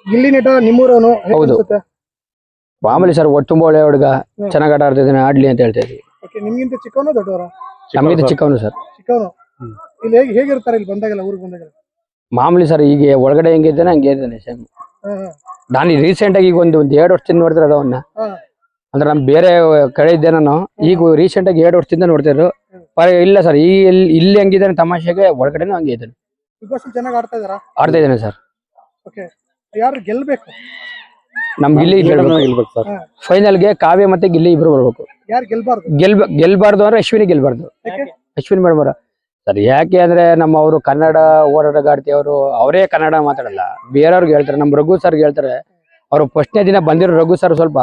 ಗಿಲ್ಲಿ ನಟ ನಿಮ್ಮೂರವನು ಹೌದು. ಮಾಮೂಲಿ ಸರ್ ತುಂಬಾ ಒಳ್ಳೆ ಹುಡುಗ, ಚೆನ್ನಾಗಿ ಆಟ ಆಡ್ತಿದ್ದಾನೆ, ಆಡ್ಲಿ ಅಂತ ಹೇಳ್ತಾ ಇದ್ವಿ. ನಿಮ್ಗಿಂತ ಚಿಕ್ಕವನು ದೊಡ್ಡವರ? ನಮ್ಗಿಂತ ಚಿಕ್ಕವನು ಸರ್. ಚಿಕ್ಕವನು. ಇಲ್ಲಿ ಹೇಗಿರ್ತಾರೆ ಇಲ್ಲಿ ಬಂದಾಗೆಲ್ಲ, ಊರಿಗೆ ಬಂದಾಗೆಲ್ಲ? ಮಾಮೂಲಿ ಸರ್, ಈಗ ಒಳಗಡೆ ಹೆಂಗಿದ್ದಾನೆ ಹಂಗೆ ಇದ್ದಾನೆ ಸೇಮ್. ನಾನು ರೀಸೆಂಟ್ ಆಗಿ ಈಗ ಒಂದು 2 ವರ್ಷದಿಂದ ನೋಡ್ತಿರ ಅವನ್ನ. ಅಂದ್ರೆ ನಮ್ ಬೇರೆ ಕಡೆ ಇದ್ದೆ ನಾನು, ಈಗ ರೀಸೆಂಟ್ ಆಗಿ 2 ವರ್ಷದಿಂದ ನೋಡ್ತಿದ್ರು. ಇಲ್ಲ ಸರ್, ಇಲ್ಲಿ ಹಂಗಿದ್ದಾನೆ ತಮಾಷೆಗೆ, ಒಳಗಡೆನೂ ಹಂಗೆ ಇದ್ದಾನೆ. ಚೆನ್ನಾಗಿ ಆಡ್ತಾ ಇದಾರಾ? ಆಡ್ತಾ ಇದ್ದಾನೆ ಸರ್. ಯಾರು ಗೆಲ್ಬೇಕು? ನಮ್ ಗಿಲ್ಲಿ ಗೆಲ್ಬೇಕು ಸರ್. ಫೈನಲ್ಗೆ ಕಾವ್ಯ ಮತ್ತೆ ಗಿಲ್ಲಿ ಇಬ್ರು ಬರ್ಬೇಕು. ಯಾರು ಗೆಲ್ಬಾರ್ದು? ಗೆಲ್ಬಾರ್ದು ಅಂದ್ರೆ ಅಶ್ವಿನಿ ಗೆಲ್ಬಾರ್ದು. ಅಶ್ವಿನಿ ಮೇಡಮ್ ಸರ್, ಯಾಕೆ ಅಂದ್ರೆ ನಮ್ಮ ಅವರು ಕನ್ನಡ ಹೋರಾಟಗಾರ್ತಿ ಅವರು, ಅವರೇ ಕನ್ನಡ ಮಾತಾಡಲ್ಲ, ಬೇರೆಯವ್ರಿಗೆ ಹೇಳ್ತಾರೆ. ನಮ್ ರಘು ಸರ್ ಹೇಳ್ತಾರೆ, ಅವ್ರು ಫಸ್ಟ್ನೇ ದಿನ ಬಂದಿರೋ ರಘು ಸರ್ ಸ್ವಲ್ಪ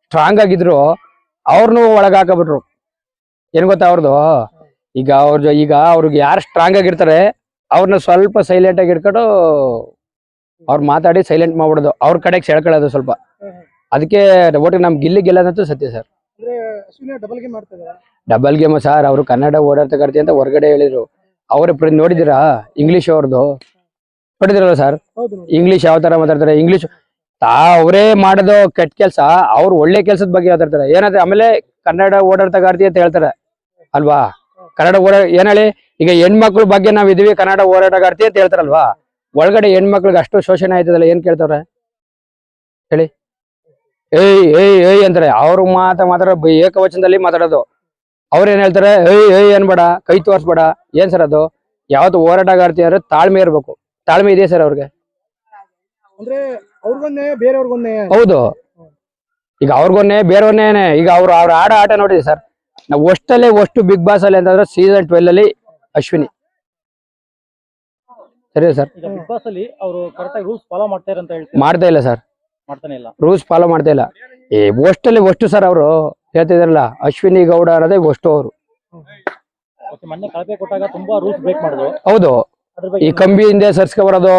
ಸ್ಟ್ರಾಂಗ್ ಆಗಿದ್ರು, ಅವ್ರನ್ನು ಒಳಗಾಕಬಿಟ್ರು. ಏನ್ ಗೊತ್ತಾ ಅವ್ರದ್ದು, ಈಗ ಅವ್ರಿಗೆ ಯಾರು ಸ್ಟ್ರಾಂಗ್ ಆಗಿರ್ತಾರೆ ಅವ್ರನ್ನ ಸ್ವಲ್ಪ ಸೈಲೆಂಟ್ ಆಗಿ ಇಟ್ಕೊಂಡು ಅವ್ರು ಮಾತಾಡಿ ಸೈಲೆಂಟ್ ಮಾಡ್ಬಿಡೋದು, ಅವ್ರ ಕಡೆಗೆ ಸೆಳ್ಕೊಳ್ಳೋದು ಸ್ವಲ್ಪ. ಅದಕ್ಕೆ ಒಟ್ಟಿಗೆ ನಮ್ ಗಿಲ್ಲಿ ಗೆಲ್ಲದಂತೂ ಸತ್ಯ ಸರ್. Double game sir. ಅವರು ಕನ್ನಡ ಓಡಾಟಗಾರ್ತಿ ಅಂತ ಹೊರಗಡೆ ಹೇಳಿದ್ರು. ಅವ್ರ ನೋಡಿದಿರಾ ಇಂಗ್ಲಿಷ್ ಅವ್ರದ್ದು? ನೋಡಿದಿರಲ್ಲ ಸರ್, ಇಂಗ್ಲಿಷ್ ಯಾವ ತರ ಮಾತಾಡ್ತಾರೆ. ಇಂಗ್ಲಿಷ್ ಅವರೇ ಮಾಡೋದು ಕೆಟ್ಟ ಕೆಲ್ಸ, ಅವ್ರು ಒಳ್ಳೆ ಕೆಲ್ಸದ ಬಗ್ಗೆ ಮಾತಾಡ್ತಾರೆ. ಏನಂದ್ರೆ ಆಮೇಲೆ ಕನ್ನಡ ಓಡಾಟಗಾರ್ತಿ ಅಂತ ಹೇಳ್ತಾರೆ ಅಲ್ವಾ. ಕನ್ನಡ ಏನ್ ಹೇಳಿ, ಈಗ ಹೆಣ್ಮಕ್ಳ ಬಗ್ಗೆ ನಾವ್ ಇದೀವಿ ಕನ್ನಡ ಹೋರಾಟಗಾರ್ತಿ ಅಂತ ಹೇಳ್ತಾರಲ್ವಾ, ಒಳಗಡೆ ಹೆಣ್ಮಕ್ಳಿಗೆ ಅಷ್ಟು ಶೋಷಣೆ ಆಯ್ತದಲ್ಲ, ಏನ್ ಕೇಳ್ತಾವ್ರೆ ಹೇಳಿ? ಏಯ್ ಅಂತಾರೆ. ಅವ್ರು ಮಾತಾಡೋ ಏಕವಚನದಲ್ಲಿ ಮಾತಾಡೋದು. ಅವ್ರೇನ್ ಹೇಳ್ತಾರೆ, ಏಯ್ ಅನ್ಬೇಡ, ಕೈ ತೋರ್ಸ್ಬೇಡ. ಏನ್ ಸರ್ ಅದು? ಯಾವತ್ತು ಹೋರಾಟಗಾರ್ತಿ ಅಂದ್ರೆ ತಾಳ್ಮೆ ಇರ್ಬೇಕು. ತಾಳ್ಮೆ ಇದೆ ಸರ್ ಅವ್ರಿಗೆ. ಹೌದು, ಈಗ ಅವ್ರಿಗೊನ್ನೆ ಬೇರೆಯವ್ರನ್ನೇ. ಈಗ ಅವ್ರ ಆಟ ನೋಡಿದೆ ಸರ್. ನಾವು ಅಷ್ಟು ಬಿಗ್ ಬಾಸ್ ಅಲ್ಲಿ ಅಂತಂದ್ರೆ ಸೀಸನ್ 12 ಅಲ್ಲಿ ಅಶ್ವಿನಿ. ಸರಿ ಸರ್. ಬಿಗ್ ಬಾಸ್ ಅಲ್ಲಿ ಅವರು ಕರೆಕ್ಟಾಗಿ ರೂಲ್ಸ್ ಫಾಲೋ ಮಾಡ್ತಾರೆ ಅಂತ ಹೇಳ್ತಾರೆ. ಮಾಡ್ತಾ ಇಲ್ಲ ಸರ್, ಮಾಡ್ತಾನೆ ಇಲ್ಲ, ರೂಲ್ಸ್ ಫಾಲೋ ಮಾಡ್ತಾ ಇಲ್ಲ. ಅಷ್ಟು ಸರ್ ಅವರು ಹೇಳ್ತಿದಾರಲ್ಲ, ಅಶ್ವಿನಿ ಗೌಡ ಅನ್ನೋದೇ ಅವರು. ಮೊನ್ನೆ ಕಳಪೆ ಕೊಟ್ಟಾಗ ತುಂಬಾ ರೂಲ್ಸ್ ಬ್ರೇಕ್ ಮಾಡಿದ್ರು. ಹೌದು, ಈ ಕಂಬಿ ಹಿಂದೆ ಸರ್ಸ್ಕೊ ಬರೋದು,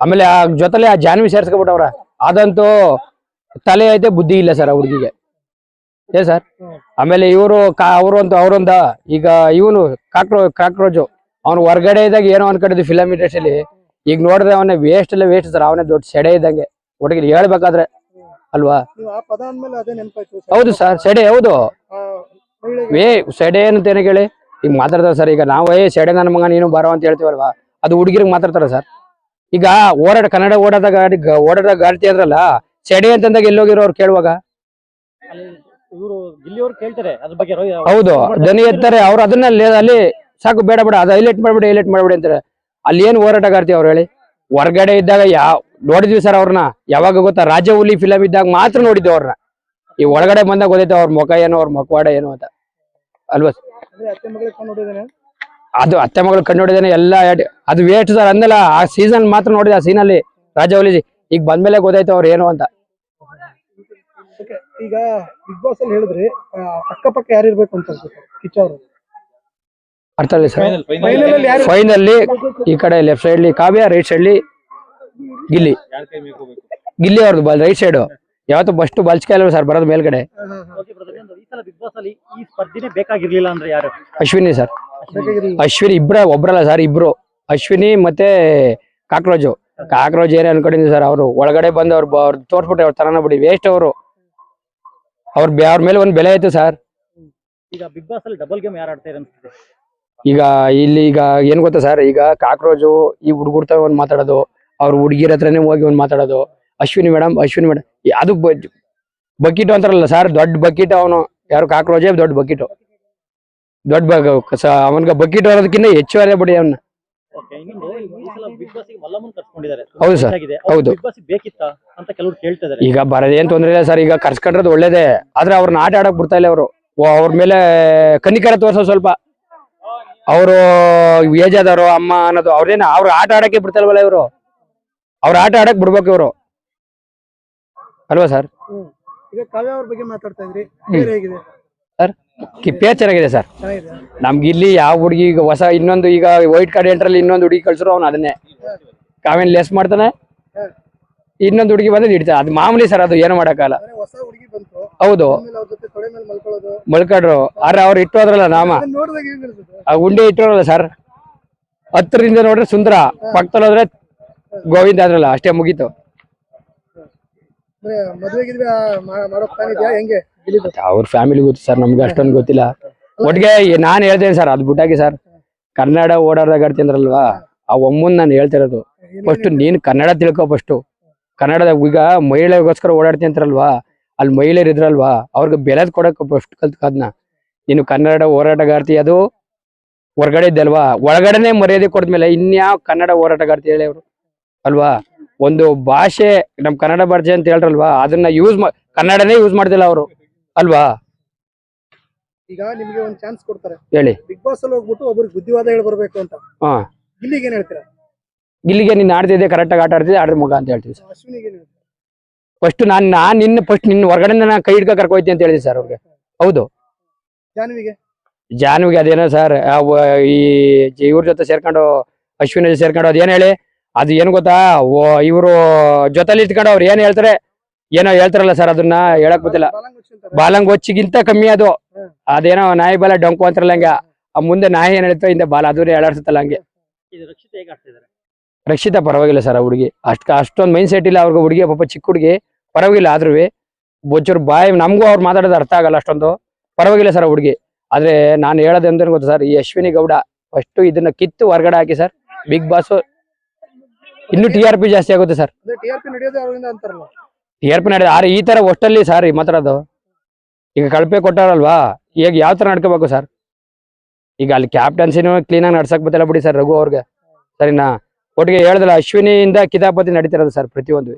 ಆಮೇಲೆ ಆ ಜೊತೆಲೆ ಆ ಜಾನ್ವಿ ಸೇರ್ಸ್ಕೊಬಿಟ್ಟವ್ರ. ಅದಂತೂ ತಲೆ ಐತೆ, ಬುದ್ಧಿ ಇಲ್ಲ ಸರ್ ಆ ಹುಡುಗಿಗೆ. ಏ ಸರ್, ಆಮೇಲೆ ಅವ್ರೊಂದ ಈಗ ಇವನು ಕಾಕ್ರೋಜು ಅವ್ನು ಹೊರಗಡೆ ಇದ್ದಾಗ ಏನೋ ಅನ್ಕೊಂಡಿದ್ವಿ ಫಿಲಮ್ ಇಂಡಸ್ಟ್ರಿಯಲ್ಲಿ. ಈಗ ನೋಡಿದ್ರೆ ಅವನೇ ವೇಸ್ಟ್ ಸರ್. ಅವನೇ ದೊಡ್ಡ ಸೆಡೆ ಇದ್ದಂಗೆ ಒಟ್ಟಿಗೆ ಹೇಳ್ಬೇಕಾದ್ರೆ ಅಲ್ವಾ. ಹೌದು ಸರ್, ಸೆಡೆ. ಹೌದು, ಸೆಡೆ ಏನಂತ ಏನಕ್ಕೆ ಹೇಳಿ ಈಗ ಮಾತಾಡ್ತಾರ ಸರ್. ಈಗ ನಾವು ಸೆಡೆ ನನ್ನ ಮಗ ನೀನು ಬಾರೋ ಅಂತ ಹೇಳ್ತೀವಲ್ವಾ, ಅದು ಹುಡುಗಿರಿಗೆ ಮಾತಾಡ್ತಾರ ಸರ್. ಈಗ ಕನ್ನಡ ಓಡಾಟಗಾರ್ತಿ ಅಂದ್ರಲ್ಲ, ಸೆಡೆ ಅಂತಂದಾಗ ಎಲ್ಲೋಗಿರೋ ಅವ್ರು ಕೇಳುವಾಗ ಇವರು ಗಿಲ್ಲಿಯವರು ಕೇಳ್ತಾರೆ ಅದ್ರ ಬಗ್ಗೆ. ಹೌದು, ಧ್ವನಿ ಎತ್ತಾರೆ ಅವ್ರು. ಅದನ್ನ ಅಲ್ಲಿ ಸಾಕು, ಬೇಡ ಅದು ಹೈಲೈಟ್ ಮಾಡ್ಬಿಡಿ ಅಂತಾರೆ. ಅಲ್ಲಿ ಏನ್ ಹೋರಾಟಗಾರ್ತಿ ಅವ್ರು ಹೇಳಿ? ಹೊರಗಡೆ ಇದ್ದಾಗ ನೋಡಿದ್ವಿ ಸರ್ ಅವ್ರನ್ನ. ಯಾವಾಗ ಗೊತ್ತಾ, ರಾಜ ಹುಲಿ ಫಿಲಮ್ ಇದ್ದಾಗ ಮಾತ್ರ ನೋಡಿದ್ವಿ ಅವ್ರನ್ನ. ಈ ಒಳಗಡೆ ಬಂದಾಗ ಗೊತ್ತೈತೆ ಅವ್ರ ಮುಖ ಏನೋ, ಅವ್ರ ಮುಖವಾಡ ಏನು ಅಂತ ಅಲ್ವಾ. ಅದು ಅತ್ತೆ ಮಗಳು ಕಣ್ಣು ನೋಡಿದಾನೆ ಎಲ್ಲ. ಅದು ವೇಸ್ಟ್ ಸರ್ ಅಂದಲ್ಲ, ಆ ಸೀಸನ್ ಮಾತ್ರ ನೋಡಿದ. ಆ ಸೀನಲ್ಲಿ ರಾಜ ಹುಲಿ ಈಗ ಬಂದ್ಮೇಲೆ ಗೊತ್ತಾಯ್ತು ಅವ್ರು ಏನು ಅಂತ. ಈಗ ಬಿಗ್ ಬಾಸ್ ಅಲ್ಲಿ ಹೇಳಿದ್ರಿ ಅಕ್ಕಪಕ್ಕ ಯಾರು ಇರ್ಬೇಕು ಅಂತ ಕಿಚ್ಚವ್ರು? ಅರ್ಥ ಇಲ್ಲ ಸರ್. ಫೈನಲ್ ಈ ಕಡೆ ಲೆಫ್ಟ್ ಸೈಡ್ ಕಾವ್ಯ, ರೈಟ್ ಸೈಡ್ ಗಿಲ್ಲಿ. ಗಿಲ್ಲಿ ಅವ್ರದ್ದು ರೈಟ್ ಸೈಡ್. ಯಾವತ್ತು ಫಸ್ಟ್ ಬಲ್ಸ್ಕೆ ಅಲ್ವ ಸರ್ ಬರೋದು ಮೇಲ್ಗಡೆ. ಅಶ್ವಿನಿ ಸರ್. ಅಶ್ವಿನಿ ಒಬ್ರಲ್ಲ ಸರ್, ಇಬ್ರು. ಅಶ್ವಿನಿ ಮತ್ತೆ ಕಾಕ್ರೋಜ್ ಏನೇ ಅನ್ಕೊಂಡಿದ್ವಿ ಸರ್. ಅವರು ಒಳಗಡೆ ಬಂದು ಅವ್ರು ತೋರ್ಸ್ಬಿಟ್ರೆ ಅವ್ರ ತರನ ಬಿಡಿ, ವೇಸ್ಟ್ ಅವರು. ಅವ್ರ ಮೇಲೆ ಒಂದ್ ಬೆಲೆ ಆಯ್ತು ಸರ್. ಈಗ ಬಿಗ್ ಬಾಸ್ ಅಲ್ಲಿ ಡಬಲ್ ಗೇಮ್ ಯಾರು ಆಡ್ತಾರೆ ಅನ್ಸುತ್ತೆ? ಈಗ ಏನ್ ಗೊತ್ತಾ ಸರ್, ಈಗ ಕಾಕ್ರೋಜು ಈ ಹುಡುಗರ್ತ ಒಂದ್ ಮಾತಾಡೋದು, ಅವ್ರ ಹುಡುಗಿರ ಹತ್ರನೇ ಹೋಗಿ ಒಂದ್ ಮಾತಾಡೋದು. ಅಶ್ವಿನಿ ಮೇಡಮ್ ಅದು ಬಕೀಟು ಅಂತಾರಲ್ಲ ಸರ್, ದೊಡ್ಡ ಬಕೀಟ್ ಅವನು. ಯಾರು ಕಾಕ್ರೋಜೇ ದೊಡ್ಡ ಬಕೀಟು. ಅವನ್ಗ ಬಕೀಟ್ ಅನ್ನೋದಕ್ಕಿಂತ ಹೆಚ್ಚುವರಿ ಬಿಡಿ ಅವನ್ನ. ಹೌದು ಸರ್, ಹೌದು. ಈಗ ಬರದೇನ್ ತೊಂದ್ರೆ ಇಲ್ಲ ಸರ್. ಈಗ ಕರ್ಸ್ಕೊಂಡ್ರದ್ ಒಳ್ಳೇದೇ, ಆದ್ರೆ ಅವ್ರನ್ನ ಆಟ ಆಡಕ್ ಬಿಡ್ತಾ ಇಲ್ಲ ಅವರು. ಅವ್ರ ಮೇಲೆ ಕನಿಕರ ತೋರ್ಸೋ ಸ್ವಲ್ಪ. ಅವರು ಏಜ್ ಆದವರು ಅಮ್ಮ ಅನ್ನೋದು ಅವ್ರ ಆಟ ಆಡಕ್ಕೆ ಬಿಡ್ತಲ್ವಲ್ಲ ಇವರು. ಅವ್ರ ಆಟ ಆಡಕ್ ಬಿಡ್ಬೇಕು ಇವರು ಅಲ್ವಾ ಸರ್. ಈಗ ಕಾವ್ಯ ಅವ್ರ ಬಗ್ಗೆ ಮಾತಾಡ್ತಾ ಇದ್ರಿ, ಸರ್ ಕಿಪ್ಪೆ ಚೆನ್ನಾಗಿದೆ ಸರ್. ನಮ್ಗೆ ಇಲ್ಲಿ ಯಾವ ಹುಡುಗಿ ಈಗ ಹೊಸ ಇನ್ನೊಂದು ಈಗ ವೈಟ್ ಕಾರ್ಡ್ ಎಂಟ್ರಲ್ಲಿ ಇನ್ನೊಂದು ಹುಡುಗಿ ಕಳ್ಸಿರೋ ಅವ್ನು ಅದನ್ನೇ ಕಾವ್ಯನ್ ಲೆಸ್ ಮಾಡ್ತಾನೆ, ಇನ್ನೊಂದು ಹುಡುಗಿ ಬಂದ್ರೆ ಹಿಡಿತಾನೆ. ಅದು ಮಾಮೂಲಿ ಸರ್, ಅದು ಏನು ಮಾಡಕ್ಕಾಗಲ್ಲ. ಹೌದು, ಮಲ್ಕಡ್ರು. ಆದ್ರೆ ಅವ್ರು ಇಟ್ಟು ಹೋದ್ರಲ್ಲ ನಾಮ, ಆ ಉಂಡೆ ಇಟ್ಟೋರಲ್ಲ ಸರ್, ಹತ್ತರಿಂದ ನೋಡ್ರೆ ಸುಂದರ, ಪಕ್ಕದಲ್ಲಿ ಹೋದ್ರೆ ಗೋವಿಂದ ಆದ್ರಲ್ಲ, ಅಷ್ಟೇ ಮುಗೀತು. ಅಂದ್ರೆ ಮದ್ವೆ ಗಿದ್ವೆ ಮಾಡೋ ಪ್ಲಾನ್ ಇದೆಯಾ ಹೆಂಗೆ ಗಿಲ್ಲಿದು? ಅವ್ರ ಫ್ಯಾಮಿಲಿ ಗೊತ್ತು ಸರ್, ನಮ್ಗೆ ಅಷ್ಟೊಂದು ಗೊತ್ತಿಲ್ಲ. ಒಟ್ಟಿಗೆ ನಾನ್ ಹೇಳ್ತೇನೆ ಸರ್, ಅದ್ ಬಿಟ್ಟಾಗಿ ಸರ್, ಕನ್ನಡ ಓಡಾಡ್ದಾಗ ಆಡ್ತಿದ್ರಲ್ವಾ, ಆ ಒಮ್ಮನ್ ನಾನು ಹೇಳ್ತಿರೋದು, ಫಸ್ಟ್ ನೀನ್ ಕನ್ನಡ ತಿಳ್ಕೊ. ಫಸ್ಟ್ ಕನ್ನಡದ ಈಗ ಮಹಿಳೆಗೋಸ್ಕರ ಓಡಾಡ್ತಿ ಅಂತಾರಲ್ವಾ, ಅಲ್ಲಿ ಮಹಿಳೆಯರು ಇದ್ರಲ್ವಾ, ಅವ್ರಿಗೆ ಬೆಲೆ ಕೊಡಕ್ ಫಸ್ಟ್ ಕಲ್ತ್ಕದ್ನ. ನೀನು ಕನ್ನಡ ಹೋರಾಟಗಾರ್ತಿ, ಅದು ಹೊರಗಡೆ ಇದ್ದಲ್ವಾ, ಒಳಗಡೆನೆ ಮರ್ಯಾದೆ ಕೊಡ್ಮೇಲೆ ಇನ್ಯಾವ ಕನ್ನಡ ಹೋರಾಟಗಾರ್ತಿ ಹೇಳಿ ಅವರು ಅಲ್ವಾ. ಒಂದು ಭಾಷೆ, ನಮ್ ಕನ್ನಡ ಭಾಷೆ ಅಂತ ಹೇಳ್ರಲ್ವಾ, ಅದನ್ನ ಕನ್ನಡನೇ ಯೂಸ್ ಮಾಡ್ತಿಲ್ಲ ಅವರು ಅಲ್ವಾ. ಈಗ ನಿಮ್ಗೆ ಒಂದ್ ಚಾನ್ಸ್ ಕೊಡ್ತಾರೆ, ಹೇಳಿ. ಬಿಗ್ ಬಾಸ್ ಅಲ್ಲಿ ಹೋಗ್ಬಿಟ್ಟು ಒಬ್ರಿಗೆ ಬುದ್ಧಿವಾದ ಹೇಳಿ ಬರ್ಬೇಕು ಅಂತ, ಹಾ, ಗಿಲ್ಲಿಗೆ ಏನ್ ಹೇಳ್ತೀರಾ? ಇಲ್ಲಿಗೆ ನೀನ್ ಆಡ್ತಿದ್ದೆ, ಕರೆಕ್ಟ್ ಆಗಿ ಆಟ ಆಡ್ತಿದ್ದೆ, ಆಡ್ರ ಮಗ ಅಂತ ಹೇಳ್ತೀವಿ ಸರ್. ಅಶ್ವಿನಿಗೆ ಏನ್ ಹೇಳ್ತೀರಾ? ಫಸ್ಟ್ ನಿನ್ನ ಹೊರಗಡೆ ನಾನು ಕೈ ಹಿಡ್ಕ ಕರ್ಕೊಯ್ತೀನಿ ಅಂತ ಹೇಳಿದ್ವಿ ಸರ್ ಅವ್ರಿಗೆ. ಹೌದು. ಜಾನ್ವಿಗೆ ಜಾನ್ವಿಗೆ ಅದೇನೋ ಸರ್, ಈ ಇವ್ರ ಜೊತೆ ಸೇರ್ಕೊಂಡು, ಅಶ್ವಿನ ಜೊತೆ ಸೇರ್ಕೊಂಡು, ಅದೇನ್ ಹೇಳಿ, ಅದು ಏನ್ ಗೊತ್ತಾ, ಇವರು ಜೊತೆಲಿ ಇಟ್ಕೊಂಡು ಅವ್ರು ಏನ್ ಹೇಳ್ತಾರೆ, ಏನೋ ಹೇಳ್ತಾರಲ್ಲ ಸರ್, ಅದನ್ನ ಹೇಳಕ್ ಗೊತ್ತಿಲ್ಲ. ಬಾಲಂಗ್ ಹೊಚ್ಚಿಗಿಂತ ಕಮ್ಮಿ ಅದು. ಅದೇನೋ ನಾಯಿ ಬಾಲ ಡೊಂಕು ಅಂತಾರಲ್ಲ ಹಂಗ, ಆ ಮುಂದೆ ನಾಯಿ ಏನ್ ಹೇಳ್ತೋ ಹಿಂದೆ ಬಾಲ ಅದನ್ನ ಹೇಳಾಡ್ಸುತ್ತಲ್ಲ ಹಂಗೆ. ಇದು ರಕ್ಷಿತ ಹೇಗೆ ಆಡ್ತಿದ್ದಾರೆ? ರಕ್ಷಿತಾ ಪರವಾಗಿಲ್ಲ ಸರ್, ಆ ಹುಡುಗಿ ಅಷ್ಟೊಂದು ಮೈಂಡ್ ಸೆಟ್ ಇಲ್ಲ ಅವ್ರಿಗೆ. ಹುಡುಗಿ ಪಾಪ ಚಿಕ್ಕ ಹುಡುಗಿ, ಪರವಾಗಿಲ್ಲ. ಆದ್ರೂ ಬೊಚ್ಚೂರು ಬಾಯ್, ನಮಗೂ ಅವ್ರು ಮಾತಾಡೋದು ಅರ್ಥ ಆಗಲ್ಲ ಅಷ್ಟೊಂದು. ಪರವಾಗಿಲ್ಲ ಸರ್ ಹುಡುಗಿ. ಆದ್ರೆ ನಾನು ಹೇಳೋದಂದ್ರೆ ಗೊತ್ತಾ ಸರ್, ಈ ಅಶ್ವಿನಿ ಗೌಡ ಫಸ್ಟ್ ಇದನ್ನ ಕಿತ್ತು ಹೊರಗಡೆ ಹಾಕಿ ಸರ್. ಬಿಗ್ ಬಾಸ್ ಇನ್ನು TRP ಜಾಸ್ತಿ ಆಗುತ್ತೆ ಸರ್. ಟಿಆರ್ಪಿ ನಡೆಯೋದೇ ಅವರಿಂದ ಅಂತಾರಲ್ಲ. TRP ನಡೆದ ಆದ್ರೆ ಈ ತರ ಒಟ್ಟಲ್ಲಿ ಸರ್ ಈ ಮಾತಾಡೋದು. ಈಗ ಕಳಪೆ ಕೊಟ್ಟಾರಲ್ವಾ, ಈಗ ಯಾವ ತರ ನಡ್ಕೋಬೇಕು ಸರ್? ಈಗ ಅಲ್ಲಿ ಕ್ಯಾಪ್ಟನ್ಸಿನೂ ಕ್ಲೀನ್ ಆಗಿ ನಡ್ಸಕ್ ಬತ್ತಲ್ಲ ಬಿಡಿ ಸರ್ ರಘು ಅವ್ರಿಗೆ, ಸರಿನಾ? ಒಟ್ಟಿಗೆ ಹೇಳ್ದಲ್ಲ, ಅಶ್ವಿನಿಯಿಂದ ಕಿತಾಪತಿ ನಡೀತಿರೋದು ಸರ್ ಪ್ರತಿಯೊಂದು.